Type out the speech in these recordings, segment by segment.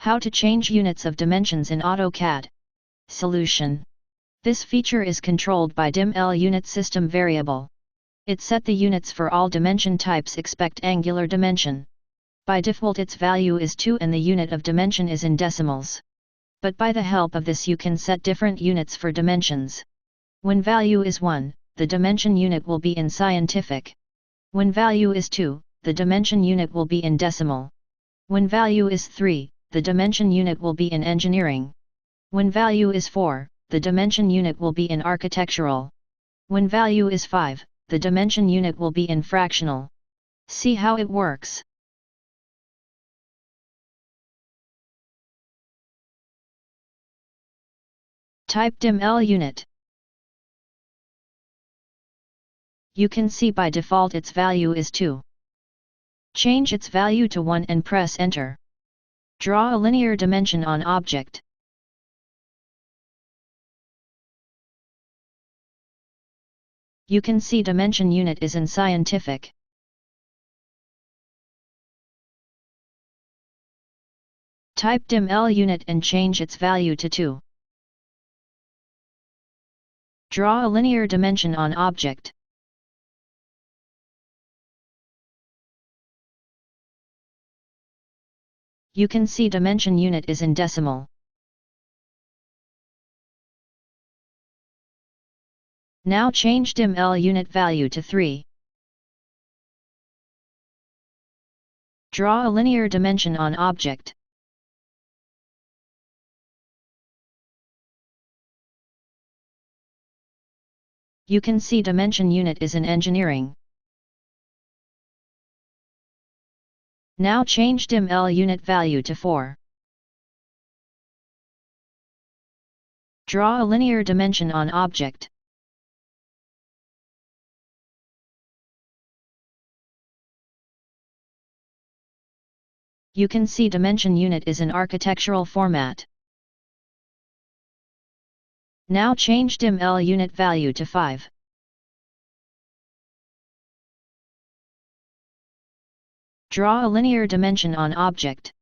How to change units of dimensions in AutoCAD. Solution. This feature is controlled by DIMLUNIT system variable. It set the units for all dimension types except angular dimension. By default its value is 2 and the unit of dimension is in decimals. But by the help of this you can set different units for dimensions. When value is 1, the dimension unit will be in scientific. When value is 2, the dimension unit will be in decimal. When value is 3, the dimension unit will be in engineering. When value is 4, the dimension unit will be in architectural. When value is 5, the dimension unit will be in fractional. See how it works. Type DIMLUNIT. You can see by default its value is 2. Change its value to 1 and press Enter. Draw a linear dimension on object. You can see dimension unit is in scientific. Type DIMLUNIT and change its value to 2. Draw a linear dimension on object. You can see dimension unit is in decimal. Now change DIMLUNIT value to 3. Draw a linear dimension on object. You can see dimension unit is in engineering. Now change DIMLUNIT value to 4. Draw a linear dimension on object. You can see dimension unit is in architectural format. Now change DIMLUNIT value to 5. Draw a linear dimension on object.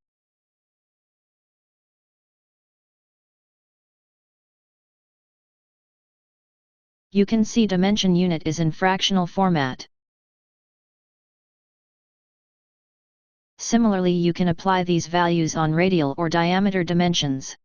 You can see dimension unit is in fractional format. Similarly, you can apply these values on radial or diameter dimensions.